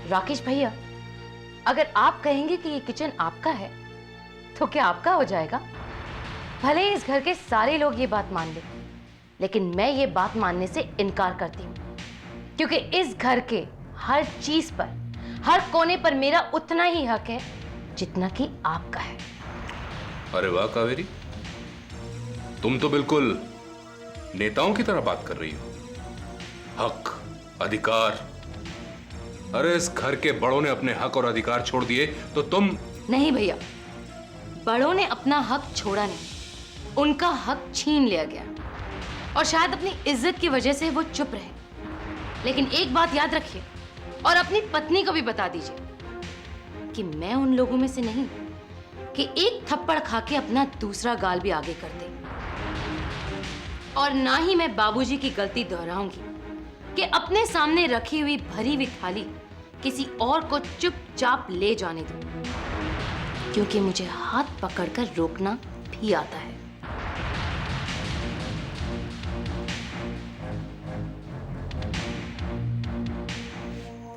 राकेश भैया, अगर आप कहेंगे कि ये किचन आपका है तो क्या आपका हो जाएगा? भले ही इस घर के सारे लोग ये बात मान लें, लेकिन मैं ये बात मानने से इनकार करती हूँ, क्योंकि इस घर के हर चीज पर, हर कोने पर मेरा उतना ही हक है जितना कि आपका है। अरे वाह कावेरी, तुम तो बिल्कुल नेताओं की तरह बात कर रही हो। हक, अधिकार। अरे इस घर के बड़ों ने अपने हक और अधिकार छोड़ दिए तो तुम। नहीं भैया, बड़ों ने अपना हक छोड़ा नहीं, उनका हक छीन लिया गया, और शायद अपनी इज्जत की वजह से वो चुप रहे। लेकिन एक बात याद रखिए, और अपनी पत्नी को भी बता दीजिए कि मैं उन लोगों में से नहीं कि एक थप्पड़ खा के अपना दूसरा गाल भी आगे कर दे। और ना ही मैं बाबूजी की गलती दोहराऊंगी कि अपने सामने रखी हुई भरी हुई थाली किसी और को चुपचाप ले जाने दूं, क्योंकि मुझे हाथ पकड़कर रोकना भी आता है।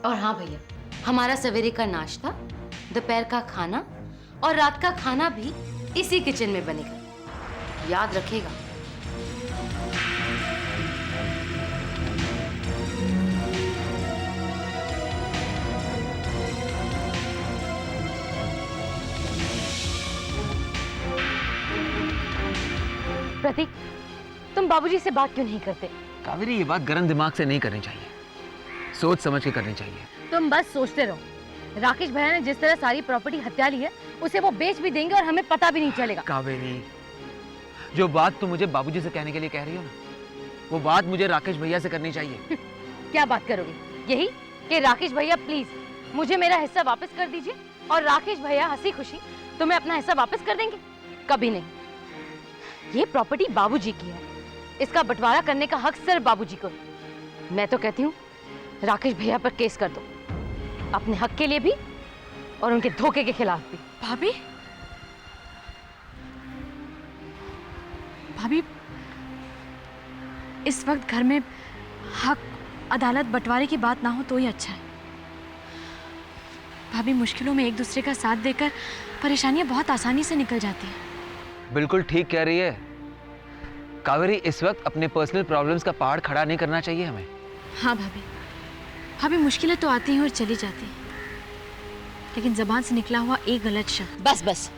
और हाँ भैया, हमारा सवेरे का नाश्ता, दोपहर का खाना और रात का खाना भी इसी किचन में बनेगा, याद रखिएगा। प्रतीक, तुम बाबूजी से बात क्यों नहीं करते? कावेरी, ये बात गरम दिमाग से नहीं करनी चाहिए, सोच समझ के करनी चाहिए। तुम बस सोचते रहो। राकेश भैया ने जिस तरह सारी प्रॉपर्टी हत्या ली है, उसे वो बेच भी देंगे और हमें पता भी नहीं चलेगा। कावेरी, जो बात तुम मुझे बाबूजी से कहने के लिए कह रही हो ना, वो बात मुझे राकेश भैया से करनी चाहिए। क्या बात करोगे? यही कि राकेश भैया प्लीज मुझे मेरा हिस्सा वापस कर दीजिए, और राकेश भैया हंसी खुशी तुम्हें अपना हिस्सा वापस कर देंगे? कभी नहीं। ये प्रॉपर्टी बाबूजी की है, इसका बंटवारा करने का हक सिर्फ बाबूजी को है। मैं तो कहती हूँ राकेश भैया पर केस कर दो, अपने हक के लिए भी और उनके धोखे के खिलाफ भी। भाभी, भाभी, इस वक्त घर में हक, अदालत, बंटवारे की बात ना हो तो ही अच्छा है। भाभी, मुश्किलों में एक दूसरे का साथ देकर परेशानियां बहुत आसानी से निकल जाती हैं। बिल्कुल ठीक कह रही है कावेरी, इस वक्त अपने पर्सनल प्रॉब्लम्स का पहाड़ खड़ा नहीं करना चाहिए हमें। हाँ भाभी, भाभी मुश्किलें तो आती हैं और चली जाती हैं, लेकिन जबान से निकला हुआ एक गलत शब्द। बस बस,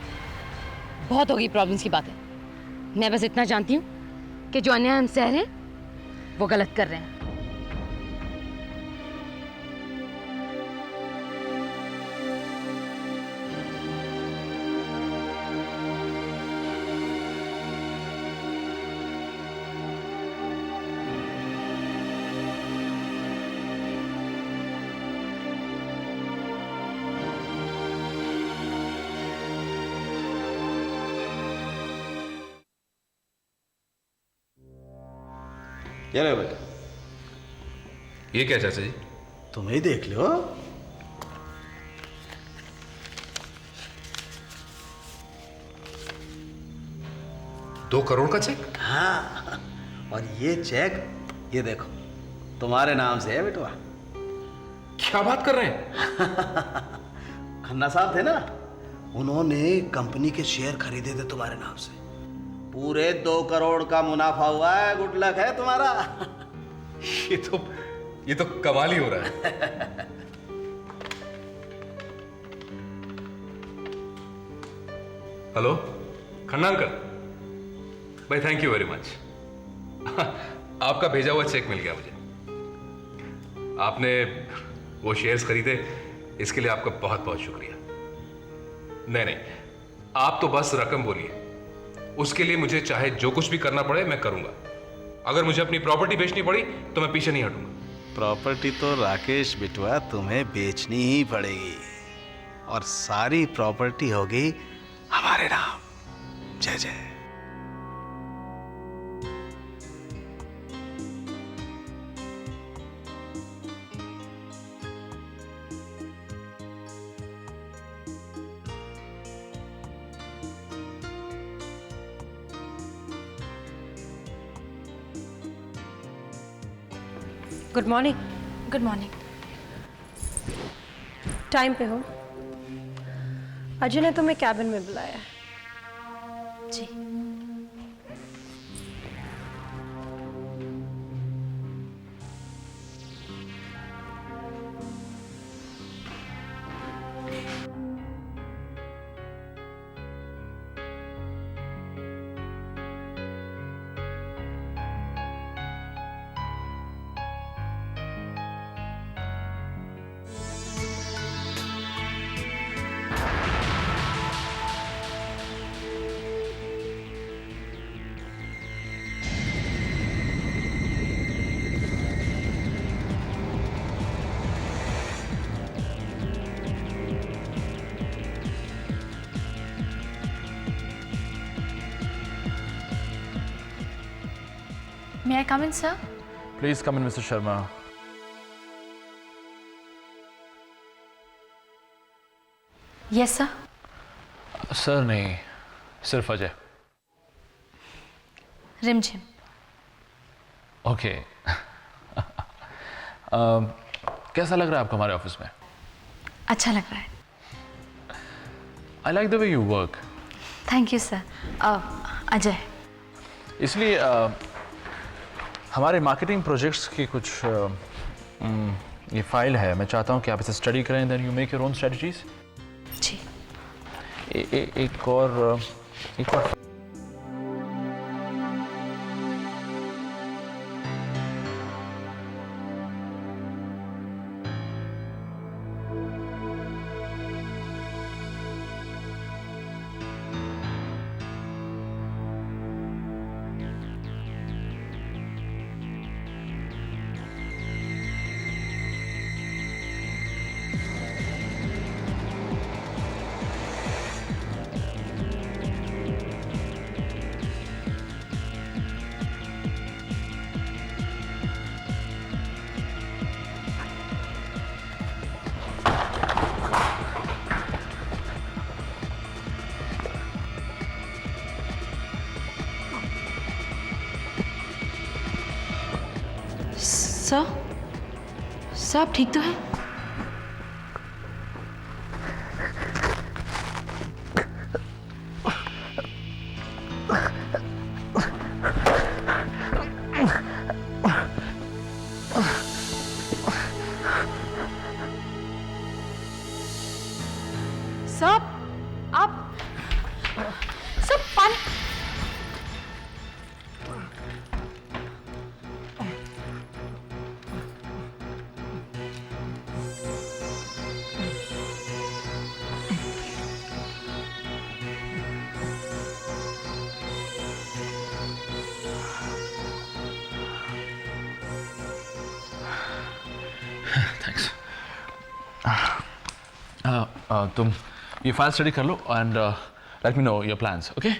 बहुत होगी प्रॉब्लम्स की बातें। मैं बस इतना जानती हूँ कि जो अन्याय हम सह रहे हैं वो गलत कर रहे हैं। ये लो बेटा। ये क्या चाचा जी? तुम ही देख लो। ₹2 करोड़ का चेक? हाँ, और ये चेक, ये देखो, तुम्हारे नाम से है बेटवा। क्या बात कर रहे हैं? खन्ना साहब थे ना, उन्होंने कंपनी के शेयर खरीदे थे तुम्हारे नाम से। पूरे 2 करोड़ का मुनाफा हुआ है। गुड लक है तुम्हारा। ये तो कमाल ही हो रहा है। हेलो खन्ना अंकल भाई, थैंक यू वेरी मच। आपका भेजा हुआ चेक मिल गया मुझे। आपने वो शेयर्स खरीदे, इसके लिए आपका बहुत बहुत शुक्रिया। नहीं, आप तो बस रकम बोलिए, उसके लिए मुझे चाहे जो कुछ भी करना पड़े मैं करूंगा। अगर मुझे अपनी प्रॉपर्टी बेचनी पड़ी तो मैं पीछे नहीं हटूंगा। प्रॉपर्टी तो राकेश बिटवा तुम्हें बेचनी ही पड़ेगी, और सारी प्रॉपर्टी होगी हमारे नाम। जय जय। Good morning. Good morning. Time पे हो। अजय ने तुम्हें कैबिन में बुलाया है। जी। May I come in, sir? Please come in, Mr. Sharma. Yes, sir. Sir नहीं, सिर्फ अजय. रिमझिम। ओके. कैसा लग रहा है आपको हमारे ऑफिस में? अच्छा लग रहा है। I like the way you work. Thank you sir. Ajay, इसलिए हमारे मार्केटिंग प्रोजेक्ट्स की कुछ ये फाइल है. मैं चाहता हूँ कि आप इसे स्टडी करें, then you make your own strategies. जी। एक और सर आप ठीक तो हैं? सर आप सब पानी। थैंक्स. तुम ये फाइल स्टडी कर लो and let me know your plans. Okay.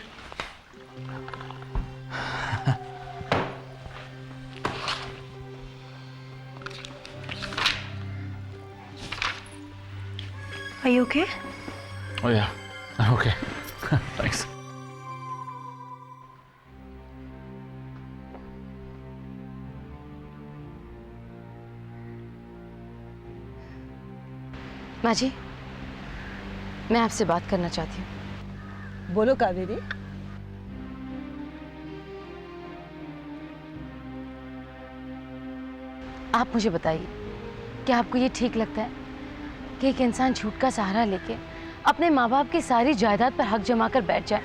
Are you okay? Oh yeah, I'm okay. Thanks. माँ जी, मैं आपसे बात करना चाहती हूँ। बोलो कावेरी। आप मुझे बताइए, क्या आपको ये ठीक लगता है कि एक इंसान झूठ का सहारा लेके अपने माँ बाप की सारी जायदाद पर हक जमा कर बैठ जाए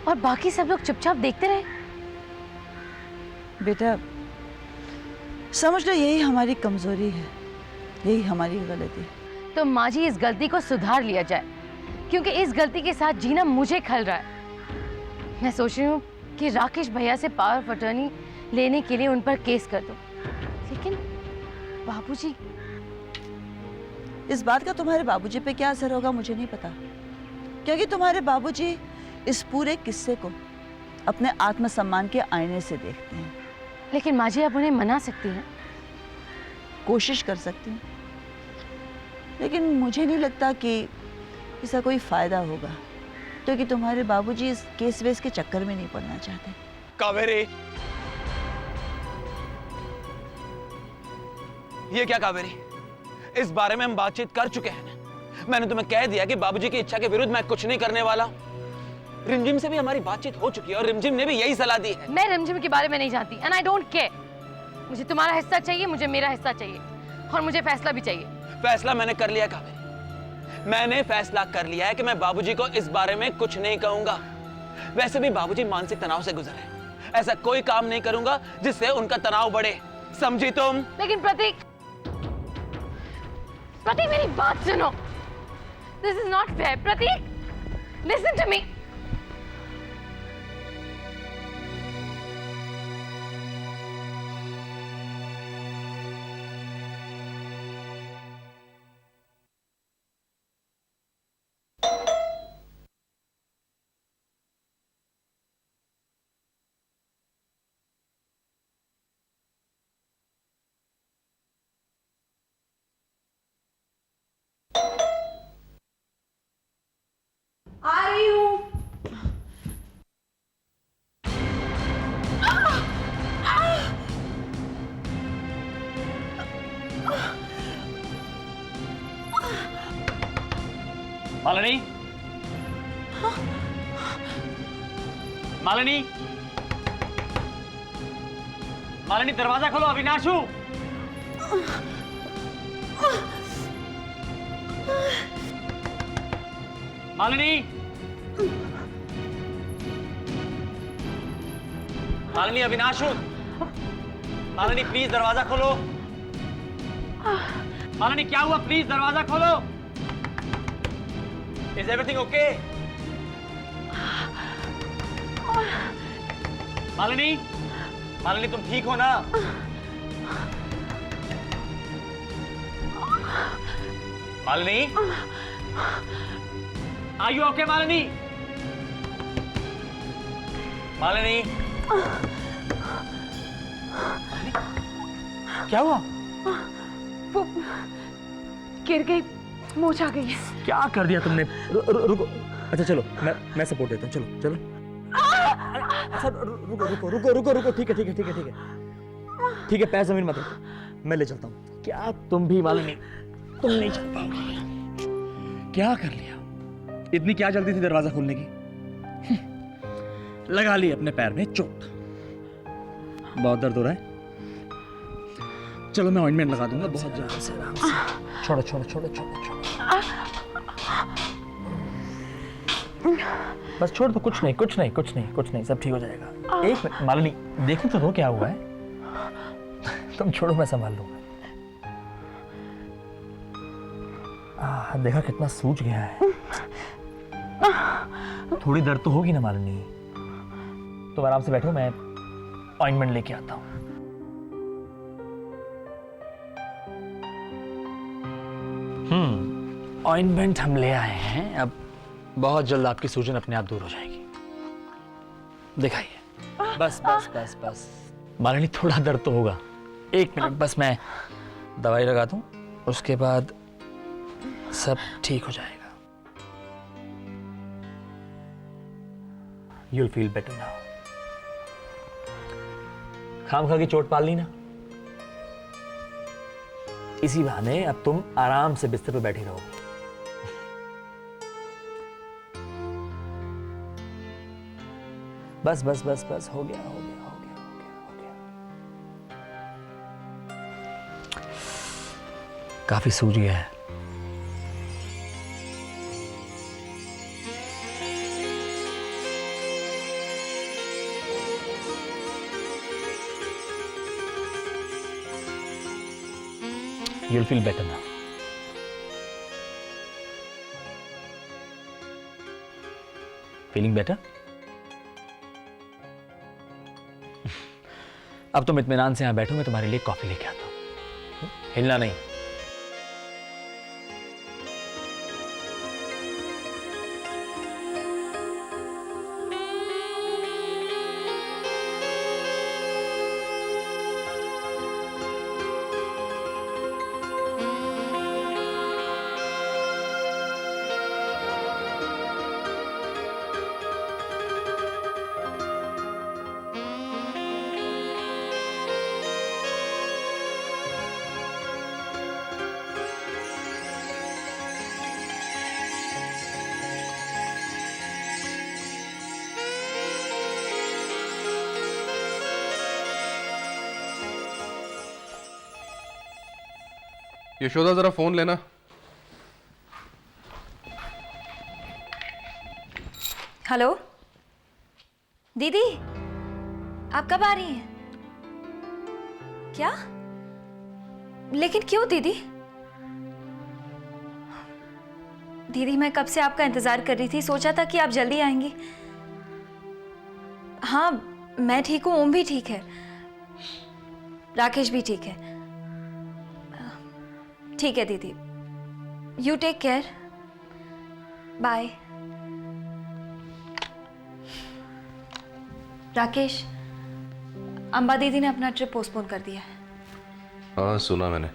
और बाकी सब लोग चुपचाप देखते रहे? बेटा समझ लो यही हमारी कमजोरी है, यही हमारी गलती। तो माँ जी इस गलती को सुधार लिया जाए, क्योंकि इस गलती के साथ जीना मुझे खल रहा है। मैं सोच रही हूँ कि राकेश भैया से पावर ऑफ अटर्नी लेने के लिए उन पर केस कर दूं, लेकिन बाबूजी। इस बात का तुम्हारे बाबूजी पे क्या असर होगा मुझे नहीं पता, क्योंकि तुम्हारे बाबूजी इस पूरे किस्से को अपने आत्मसम्मान के आईने से देखते हैं। लेकिन माँ जी आप उन्हें मना सकती हैं। कोशिश कर सकती हूँ, लेकिन मुझे नहीं लगता कि इसका कोई फायदा होगा, क्योंकि तुम्हारे बाबूजी इस केस वेस के चक्कर में नहीं पड़ना चाहते। कावेरी, ये क्या कावेरी? इस बारे में हम बातचीत कर चुके हैं। मैंने तुम्हें कह दिया कि बाबूजी की इच्छा के विरुद्ध मैं कुछ नहीं करने वाला। रिमझिम से भी हमारी बातचीत हो चुकी है और रिमझिम ने भी यही सलाह दी है। मैं रिमझिम के बारे में नहीं जानती एंड आई डोंट केयर। मुझे तुम्हारा हिस्सा चाहिए, मुझे मेरा हिस्सा चाहिए और मुझे फैसला भी चाहिए। फैसला मैंने कर लिया कावेरी, मैंने फैसला कर लिया है कि मैं बाबूजी को इस बारे में कुछ नहीं कहूंगा। वैसे भी बाबूजी मानसिक तनाव से गुजरे, ऐसा कोई काम नहीं करूंगा जिससे उनका तनाव बढ़े, समझी तुम? लेकिन प्रतीक, प्रतीक मेरी बात सुनो। This is not fair. Pratik, listen to me. आ रही हूँ। मालिनी, मालिनी, मालिनी दरवाजा खोलो, अविनाश हूं। मालिनी, मालिनी, अविनाश हूं। मालिनी प्लीज दरवाजा खोलो। मालिनी क्या हुआ, प्लीज दरवाजा खोलो। Is everything okay? Malini, Malini तुम ठीक हो ना? Malini, are you okay Malini? Malini, क्या हुआ? वो गिर गई, मोच आ गई है। क्या कर दिया तुमने? रुको, अच्छा चलो, मैं सपोर्ट देता हूँ। चलो चलो। अच्छा रुको, ठीक है, पैर जमीन मत रखो, मैं ले चलता हूँ। क्या तुम भी मालिनी, तुम नहीं चल पाओगे। क्या कर लिया? इतनी क्या जल्दी थी दरवाजा खोलने की? लगा ली अपने पैर में चोट। बहुत दर्द हो रहा है? चलो मैं ऑइंटमेंट लगा दूंगा, बहुत जल्दी से, आराम से। छोड़ो। बस छोड़ दो, कुछ नहीं, सब ठीक हो जाएगा। एक मिनट मालिनी, देखो तो क्या हुआ है। तुम छोड़ो, मैं संभाल लूंगा। देखा कितना सूज गया है। थोड़ी दर्द तो होगी ना मालिनी? तुम आराम से बैठो, मैं ऑइंटमेंट लेके आता हूँ। ऑइंटमेंट हम ले आए हैं, अब बहुत जल्द आपकी सूजन अपने आप दूर हो जाएगी। दिखाइए। बस मालिनी, थोड़ा दर्द तो होगा। एक मिनट बस, मैं दवाई लगा दूं, उसके बाद सब ठीक हो जाएगा। You'll feel better now. खामखा की चोट पाल ली ना, इसी बहाने अब तुम आराम से बिस्तर पर बैठी रहोगी। बस हो गया। काफी सूज गया है। You'll feel better now. Feeling better? अब तुम इत्मीनान से यहां बैठो, मैं तुम्हारे लिए कॉफी लेके आता हूं। हिलना नहीं। यशोदा जरा फोन लेना। हेलो दीदी, आप कब आ रही हैं? क्या? लेकिन क्यों दीदी? दीदी मैं कब से आपका इंतजार कर रही थी, सोचा था कि आप जल्दी आएंगी। हाँ मैं ठीक हूँ, ओम भी ठीक है, राकेश भी ठीक है। ठीक है दीदी, you take care, bye. Rakesh, Amba दीदी ने अपना ट्रिप पोस्टपोन कर दिया है। हाँ सुना मैंने,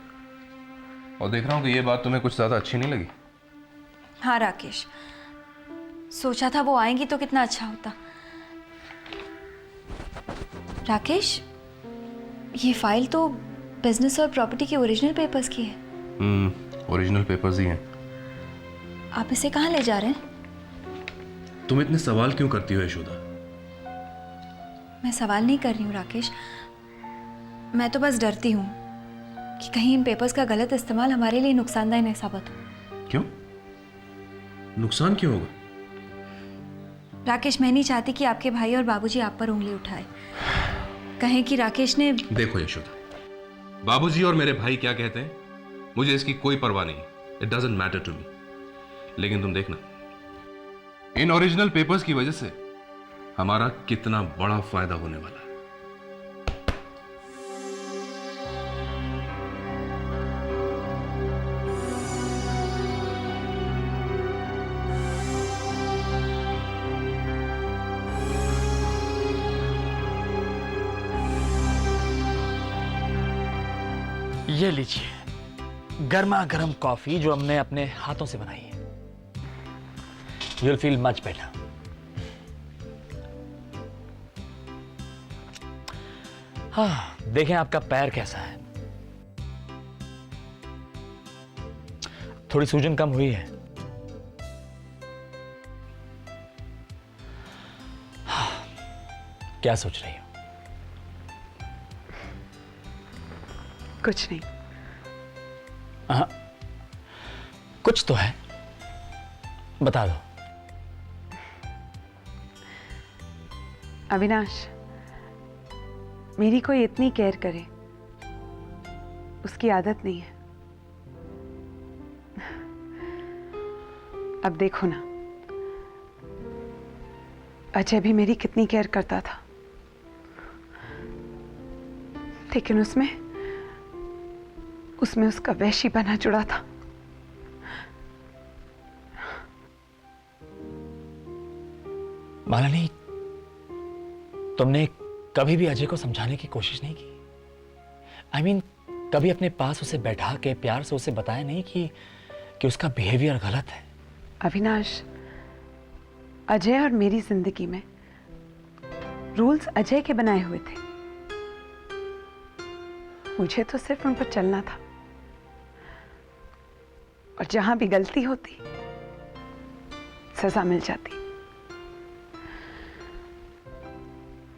और देख रहा हूँ कि ये बात तुम्हें कुछ ज़्यादा अच्छी नहीं लगी। हाँ राकेश, सोचा था वो आएंगी तो कितना अच्छा होता। राकेश, ये फाइल तो बिजनेस और प्रॉपर्टी के ओरिजिनल पेपर्स की है। ओरिजिनल पेपर्स ही हैं। आप इसे कहाँ ले जा रहे हैं? तुम इतने सवाल क्यों करती हो यशोदा? मैं सवाल नहीं कर रही हूँ राकेश, मैं तो बस डरती हूँ कि कहीं इन पेपर्स का गलत इस्तेमाल हमारे लिए नुकसानदायक न साबित हो। क्यों? नुकसान क्यों होगा? राकेश, मैं नहीं चाहती कि आपके भाई और बाबूजी आप पर उंगली उठाए, कहें कि राकेश ने। देखो यशोदा, बाबूजी और मेरे भाई क्या कहते हैं मुझे इसकी कोई परवाह नहीं, it doesn't matter to me. लेकिन तुम देखना, इन ओरिजिनल पेपर्स की वजह से हमारा कितना बड़ा फायदा होने वाला है। ये लीजिए गर्मा गर्म कॉफी जो हमने अपने हाथों से बनाई है। You will feel much better. हाँ, देखें आपका पैर कैसा है। थोड़ी सूजन कम हुई है। हाँ, क्या सोच रही हो? कुछ नहीं। हाँ, कुछ तो है, बता दो। अविनाश, मेरी कोई इतनी केयर करे उसकी आदत नहीं है। अब देखो ना, अजय भी मेरी कितनी केयर करता था, लेकिन उसमें उसका वैशी बना जुड़ा था। मालिनी, तुमने कभी भी अजय को समझाने की कोशिश नहीं की? I mean, कभी अपने पास उसे बैठा के प्यार से उसे बताया नहीं कि उसका बिहेवियर गलत है? अविनाश, अजय और मेरी जिंदगी में रूल्स अजय के बनाए हुए थे, मुझे तो सिर्फ उन पर चलना था, और जहां भी गलती होती सजा मिल जाती।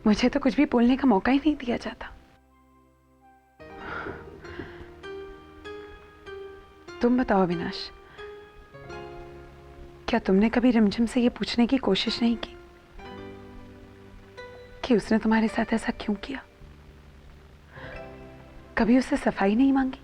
मुझे तो कुछ भी बोलने का मौका ही नहीं दिया जाता। तुम बताओ अविनाश, क्या तुमने कभी रिमझिम से ये पूछने की कोशिश नहीं की कि उसने तुम्हारे साथ ऐसा क्यों किया? कभी उससे सफाई नहीं मांगी?